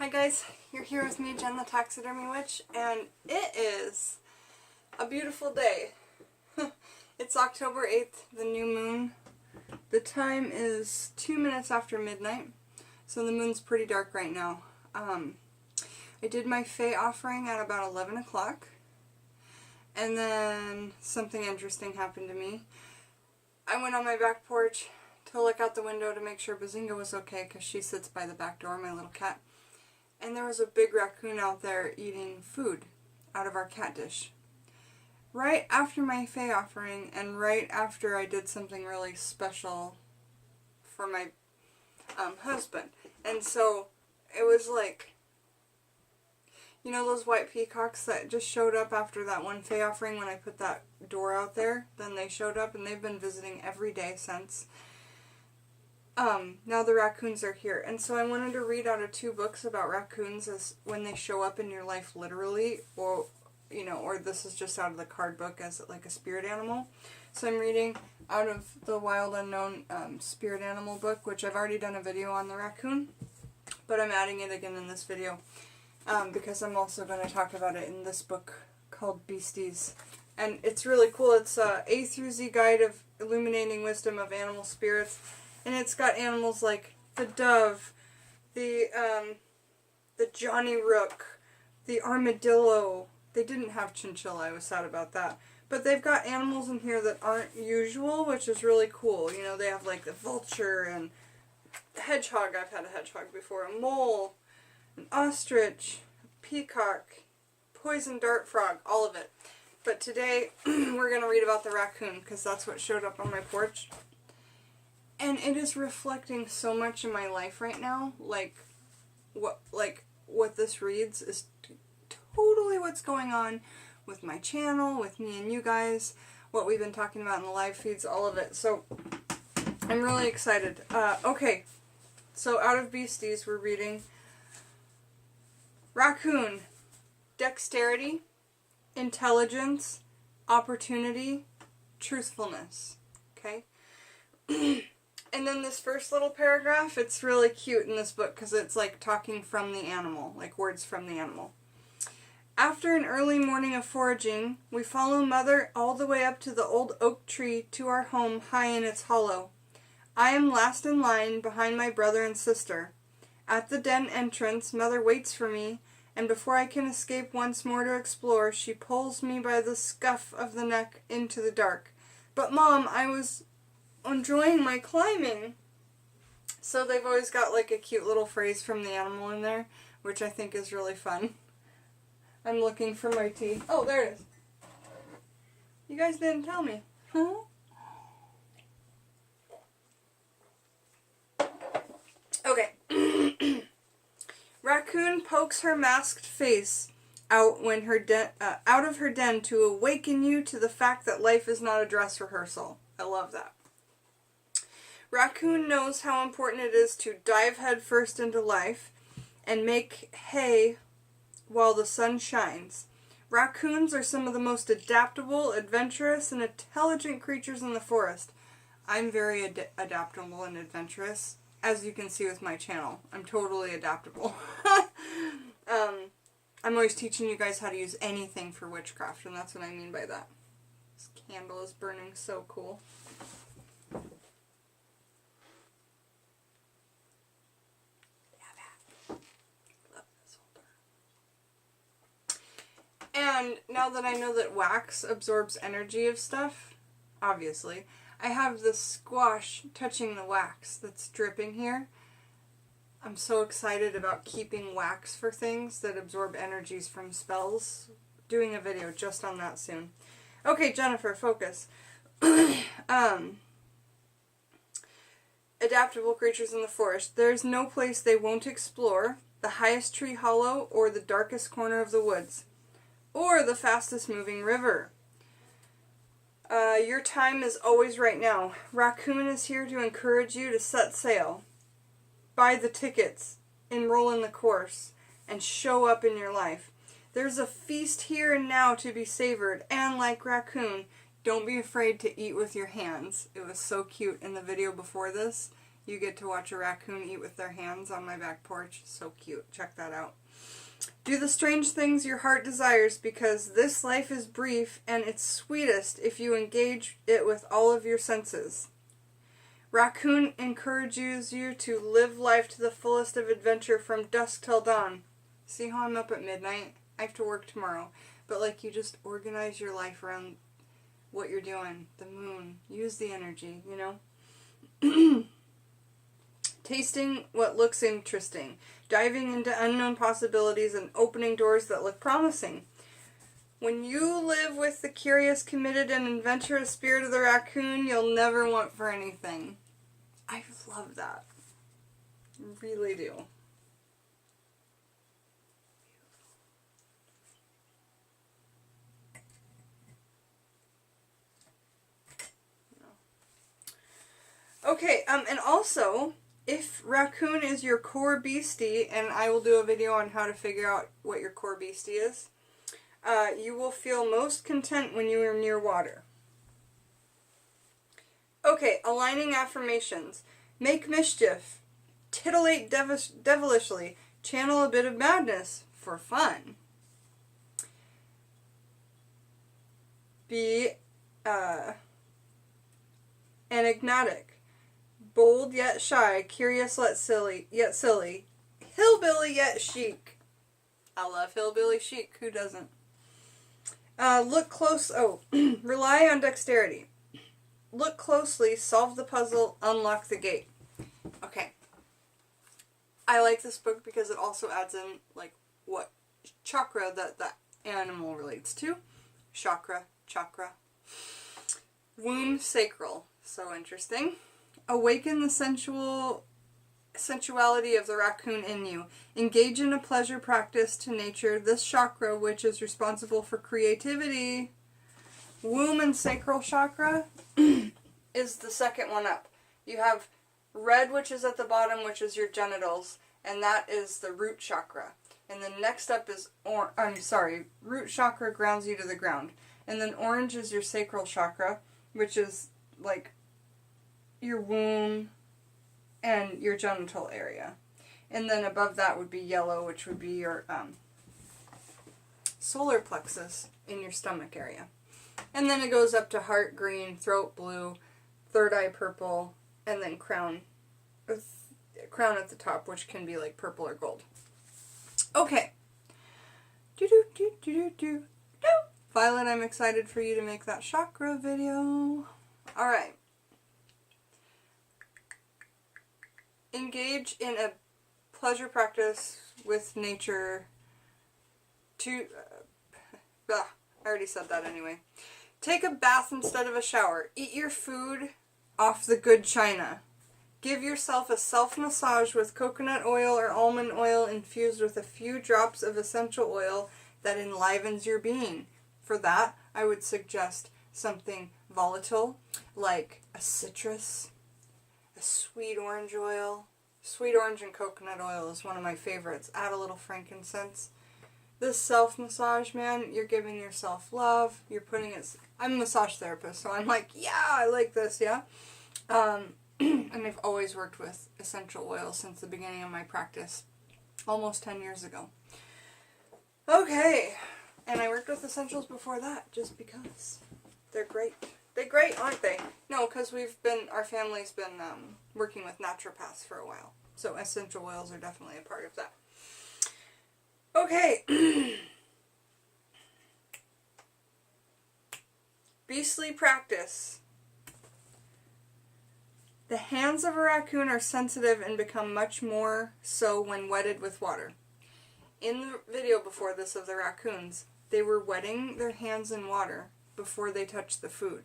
Hi guys, you're here with me, Jen the Taxidermy Witch, and it is a beautiful day. It's October 8th, the new moon. The time is 2 minutes after midnight, so the moon's pretty dark right now. I did my Fae offering at about 11 o'clock, and then something interesting happened to me. I went on my back porch to look out the window to make sure Bazinga was okay, because she sits by the back door, my little cat. And there was a big raccoon out there eating food out of our cat dish. Right after my Fae offering, and right after I did something really special for my husband. And so it was like, you know those white peacocks that just showed up after that one Fae offering when I put that door out there? Then they showed up and they've been visiting every day since. Now the raccoons are here. And so I wanted to read out of 2 books about raccoons as when they show up in your life literally, or, you know, or this is just out of the card book as like a spirit animal. So I'm reading out of the Wild Unknown Spirit Animal book, which I've already done a video on the raccoon, but I'm adding it again in this video because I'm also going to talk about it in this book called Beasties. And it's really cool. It's A through Z Guide of Illuminating Wisdom of Animal Spirits. And it's got animals like the dove, the Johnny Rook, the armadillo. They didn't have chinchilla, I was sad about that. But they've got animals in here that aren't usual, which is really cool. You know, they have like the vulture and hedgehog. I've had a hedgehog before. A mole, an ostrich, a peacock, poison dart frog, all of it. But today we're going to read about the raccoon because that's what showed up on my porch. And it is reflecting so much in my life right now. Like what this reads is totally what's going on with my channel, with me and you guys, what we've been talking about in the live feeds, all of it. So I'm really excited. Okay, so out of Beasties we're reading Raccoon, dexterity, intelligence, opportunity, truthfulness. Okay? And then this first little paragraph, it's really cute in this book because it's like talking from the animal, like words from the animal. After an early morning of foraging, we follow Mother all the way up to the old oak tree to our home high in its hollow. I am last in line behind my brother and sister. At the den entrance, Mother waits for me, and before I can escape once more to explore, she pulls me by the scuff of the neck into the dark. But Mom, I was enjoying my climbing. So they've always got like a cute little phrase from the animal in there, which I think is really fun. I'm looking for my tea. Oh, there it is. You guys didn't tell me. Huh? Okay. Raccoon pokes her masked face out out of her den to awaken you to the fact that life is not a dress rehearsal. I love that. Raccoon knows how important it is to dive headfirst into life and make hay while the sun shines. Raccoons are some of the most adaptable, adventurous, and intelligent creatures in the forest. I'm very adaptable and adventurous, as you can see with my channel. I'm totally adaptable. I'm always teaching you guys how to use anything for witchcraft, and that's what I mean by that. This candle is burning so cool. And now that I know that wax absorbs energy of stuff, obviously, I have this squash touching the wax that's dripping here. I'm so excited about keeping wax for things that absorb energies from spells. Doing a video just on that soon. Okay, Jennifer, focus. Adaptable creatures in the forest. There's no place they won't explore. The highest tree hollow or the darkest corner of the woods. Or the fastest moving river. Your time is always right now. Raccoon is here to encourage you to set sail. Buy the tickets, enroll in the course, and show up in your life. There's a feast here and now to be savored, and like Raccoon, don't be afraid to eat with your hands. It was so cute in the video before this. You get to watch a raccoon eat with their hands on my back porch. So cute. Check that out. Do the strange things your heart desires, because this life is brief and it's sweetest if you engage it with all of your senses. Raccoon encourages you to live life to the fullest of adventure from dusk till dawn. See how I'm up at midnight? I have to work tomorrow. But like, you just organize your life around what you're doing. The moon. Use the energy, you know? Tasting what looks interesting. Diving into unknown possibilities and opening doors that look promising. When you live with the curious, committed, and adventurous spirit of the raccoon, you'll never want for anything. I love that. Really do. Okay, and also, if raccoon is your core beastie, and I will do a video on how to figure out what your core beastie is, you will feel most content when you are near water. Okay, aligning affirmations. Make mischief. Titillate devilishly. Channel a bit of madness for fun. Be enigmatic. Bold yet shy. Curious yet silly. Hillbilly yet chic. I love hillbilly chic. Who doesn't? Look close. Oh, rely on dexterity. Look closely, solve the puzzle, unlock the gate. Okay. I like this book because it also adds in, like, what chakra that the animal relates to. Chakra. Womb, sacral. So interesting. Awaken the sensuality of the raccoon in you. Engage in a pleasure practice to nature. This chakra, which is responsible for creativity. Womb and sacral chakra is the second one up. You have red, which is at the bottom, which is your genitals, and that is the root chakra. And then next up is, root chakra grounds you to the ground. And then orange is your sacral chakra, which is like your womb and your genital area. And then above that would be yellow, which would be your solar plexus in your stomach area. And then it goes up to heart green, throat blue, third eye purple, and then crown at the top, which can be like purple or gold. Okay. Violet, I'm excited for you to make that chakra video. Alright. Engage in a pleasure practice with nature to... I already said that anyway. Take a bath instead of a shower. Eat your food off the good china. Give yourself a self-massage with coconut oil or almond oil infused with a few drops of essential oil that enlivens your being. For that, I would suggest something volatile, like a citrus, a sweet orange oil. Sweet orange and coconut oil is one of my favorites. Add a little frankincense. This self-massage, man, you're giving yourself love. You're putting it... I'm a massage therapist, so I'm like, yeah, I like this, yeah? And I've always worked with essential oils since the beginning of my practice, almost 10 years ago. Okay, and I worked with essentials before that, just because. They're great. They're great, aren't they? No, because our family's been working with naturopaths for a while. So essential oils are definitely a part of that. Okay. Beastly practice. The hands of a raccoon are sensitive and become much more so when wetted with water. In the video before this of the raccoons, they were wetting their hands in water before they touched the food.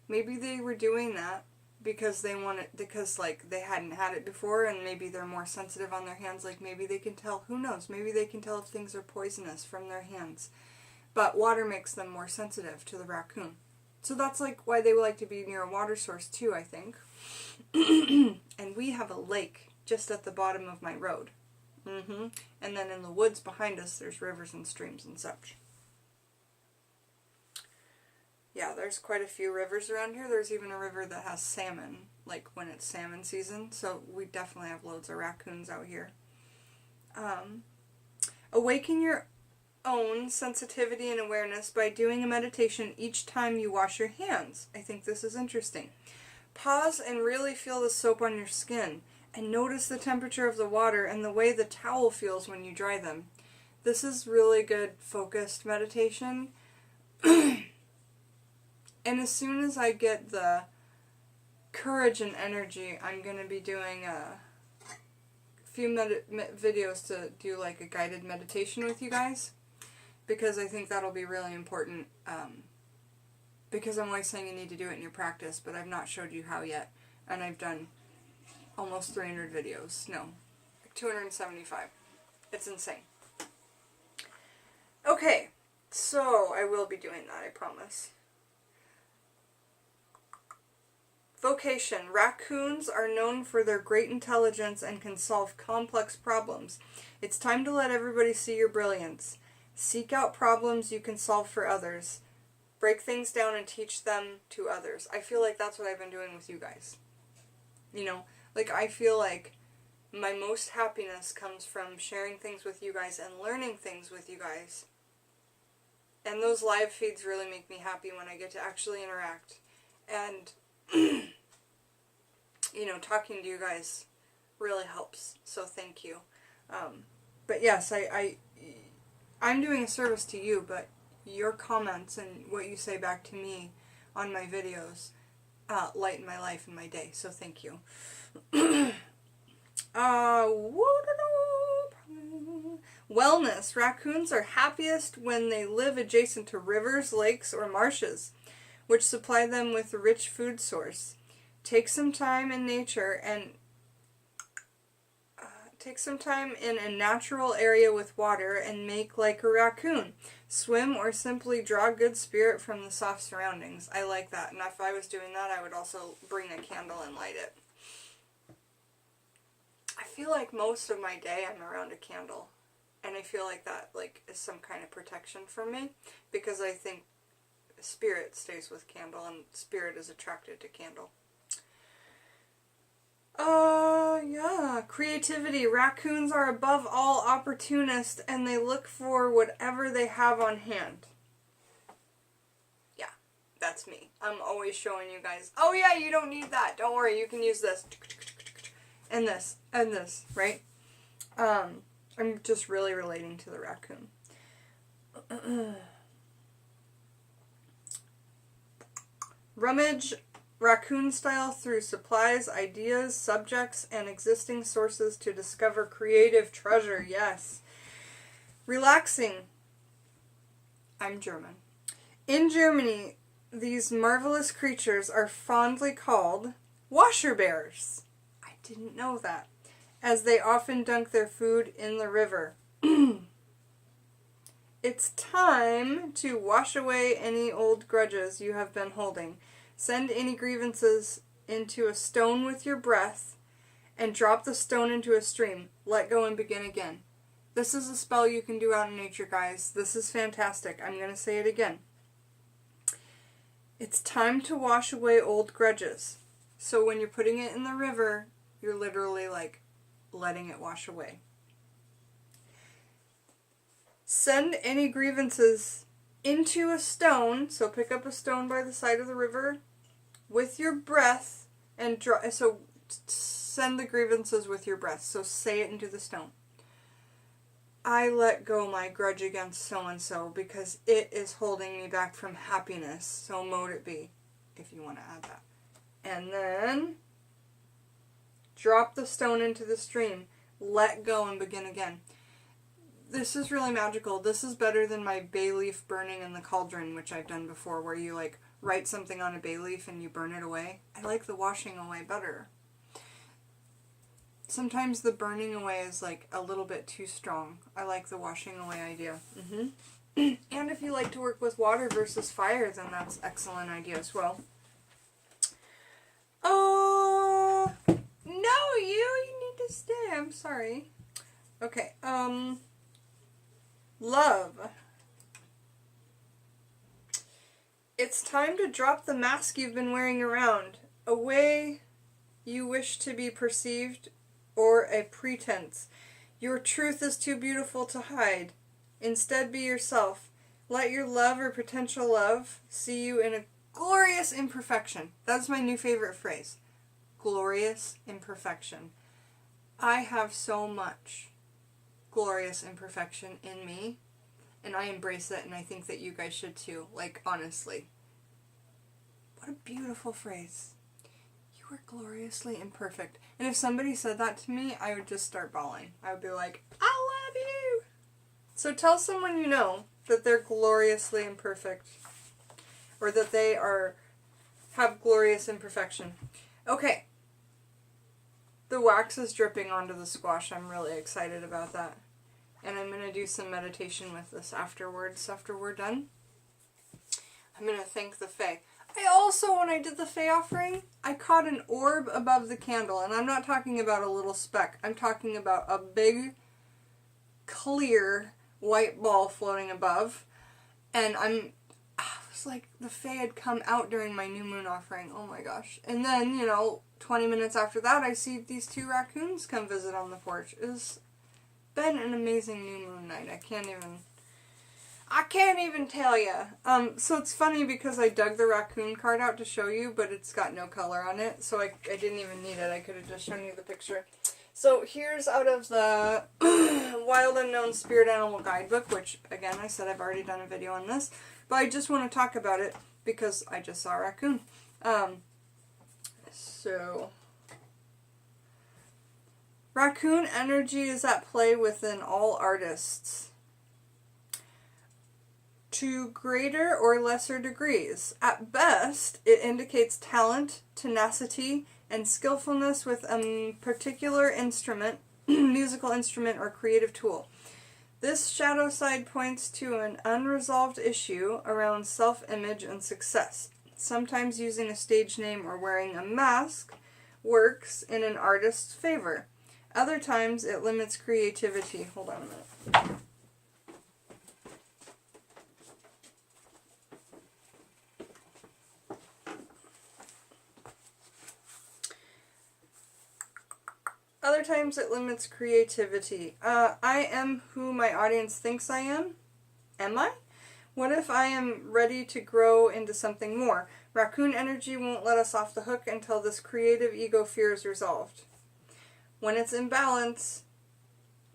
Maybe they were doing that because they hadn't had it before, and maybe they're more sensitive on their hands. Like, maybe they can tell, who knows, maybe they can tell if things are poisonous from their hands. But water makes them more sensitive to the raccoon. So that's like why they would like to be near a water source too, I think. And we have a lake just at the bottom of my road. And then in the woods behind us, there's rivers and streams and such. Yeah, there's quite a few rivers around here. There's even a river that has salmon like when it's salmon season. So we definitely have loads of raccoons out here. Awaken your own sensitivity and awareness by doing a meditation each time you wash your hands. I think this is interesting. Pause and really feel the soap on your skin, and notice the temperature of the water and the way the towel feels when you dry them. This is really good focused meditation. And as soon as I get the courage and energy, I'm going to be doing a few videos to do like a guided meditation with you guys, because I think that'll be really important, because I'm always saying you need to do it in your practice, but I've not showed you how yet, and I've done almost 300 videos. No, like 275. It's insane. Okay, so I will be doing that, I promise. Vocation. Raccoons are known for their great intelligence and can solve complex problems. It's time to let everybody see your brilliance. Seek out problems you can solve for others. Break things down and teach them to others. I feel like that's what I've been doing with you guys. You know, like I feel like my most happiness comes from sharing things with you guys and learning things with you guys. And those live feeds really make me happy when I get to actually interact. And, you know, talking to you guys really helps. So thank you. But yes, I'm doing a service to you, but your comments and what you say back to me on my videos lighten my life and my day, so thank you. Wellness. Raccoons are happiest when they live adjacent to rivers, lakes, or marshes, which supply them with a rich food source. Take some time in nature and take some time in a natural area with water and make like a raccoon. Swim or simply draw good spirit from the soft surroundings. I like that. And if I was doing that, I would also bring a candle and light it. I feel like most of my day I'm around a candle. And I feel like that is some kind of protection for me. Because I think spirit stays with candle and spirit is attracted to candle. Yeah. Creativity. Raccoons are above all opportunists and they look for whatever they have on hand. Yeah, that's me. I'm always showing you guys, oh yeah, you don't need that. Don't worry, you can use this. And this. And this, right? I'm just really relating to the raccoon. Rummage raccoon style through supplies, ideas, subjects, and existing sources to discover creative treasure. Yes. Relaxing. I'm German. In Germany, these marvelous creatures are fondly called washer bears. I didn't know that. As they often dunk their food in the river. It's time to wash away any old grudges you have been holding. Send any grievances into a stone with your breath and drop the stone into a stream. Let go and begin again. This is a spell you can do out in nature, guys. This is fantastic. I'm going to say it again. It's time to wash away old grudges. So when you're putting it in the river, you're literally like letting it wash away. Send any grievances into a stone. So pick up a stone by the side of the river with your breath and so send the grievances with your breath. So say it into the stone. I let go my grudge against so-and-so because it is holding me back from happiness. So mote it be, if you want to add that. And then drop the stone into the stream. Let go and begin again. This is really magical. This is better than my bay leaf burning in the cauldron, which I've done before, where you like write something on a bay leaf and you burn it away. I like the washing away better. Sometimes the burning away is like a little bit too strong. I like the washing away idea. And if you like to work with water versus fire, then that's an excellent idea as well. Oh, no, you need to stay. I'm sorry. Okay, love. It's time to drop the mask you've been wearing around. Away you wish to be perceived, or a pretense. Your truth is too beautiful to hide. Instead, be yourself. Let your love or potential love see you in a glorious imperfection. That's my new favorite phrase. Glorious imperfection. I have so much glorious imperfection in me, and I embrace it, and I think that you guys should too. Like, honestly. What a beautiful phrase. You are gloriously imperfect. And if somebody said that to me, I would just start bawling. I would be like, I love you! So tell someone you know that they're gloriously imperfect, or that they have glorious imperfection. Okay. The wax is dripping onto the squash. I'm really excited about that. And I'm going to do some meditation with this afterwards, after we're done. I'm going to thank the Fae. I also, when I did the Fae offering, I caught an orb above the candle. And I'm not talking about a little speck. I'm talking about a big, clear, white ball floating above. And I was like, the Fae had come out during my new moon offering. Oh my gosh. And then, 20 minutes after that, I see these 2 raccoons come visit on the porch. It's been an amazing new moon night. I can't even tell you. So it's funny because I dug the raccoon card out to show you, but it's got no color on it, so I didn't even need it. I could have just shown you the picture. So here's out of the Wild Unknown Spirit Animal Guidebook, which, again, I said I've already done a video on this, but I just want to talk about it because I just saw a raccoon. So, raccoon energy is at play within all artists, to greater or lesser degrees. At best, it indicates talent, tenacity, and skillfulness with a particular instrument, musical instrument, or creative tool. This shadow side points to an unresolved issue around self-image and success. Sometimes using a stage name or wearing a mask works in an artist's favor. Other times it limits creativity. Hold on a minute. Other times it limits creativity. I am who my audience thinks I am. Am I? What if I am ready to grow into something more? Raccoon energy won't let us off the hook until this creative ego fear is resolved. When it's in balance,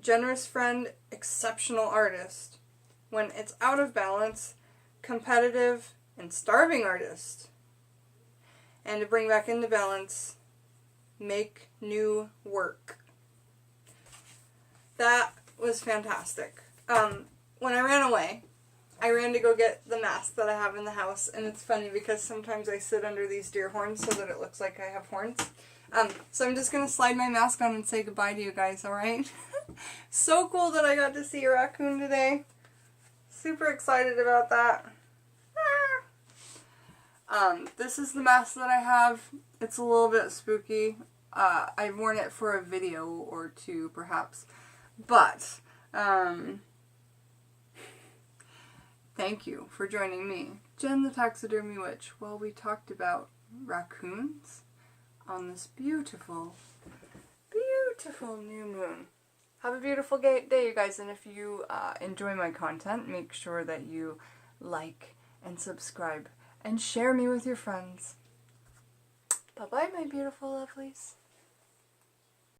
generous friend, exceptional artist. When it's out of balance, competitive and starving artist. And to bring back into balance, make new work. That was fantastic. When I ran away, I ran to go get the mask that I have in the house, and it's funny because sometimes I sit under these deer horns so that it looks like I have horns. So I'm just going to slide my mask on and say goodbye to you guys, alright? So cool that I got to see a raccoon today. Super excited about that. This is the mask that I have. It's a little bit spooky. I've worn it for a video or two, perhaps. But, thank you for joining me, Jen the Taxidermy Witch, while we talked about raccoons on this beautiful, beautiful new moon. Have a beautiful day, you guys, and if you enjoy my content, make sure that you like and subscribe and share me with your friends. Bye-bye, my beautiful lovelies.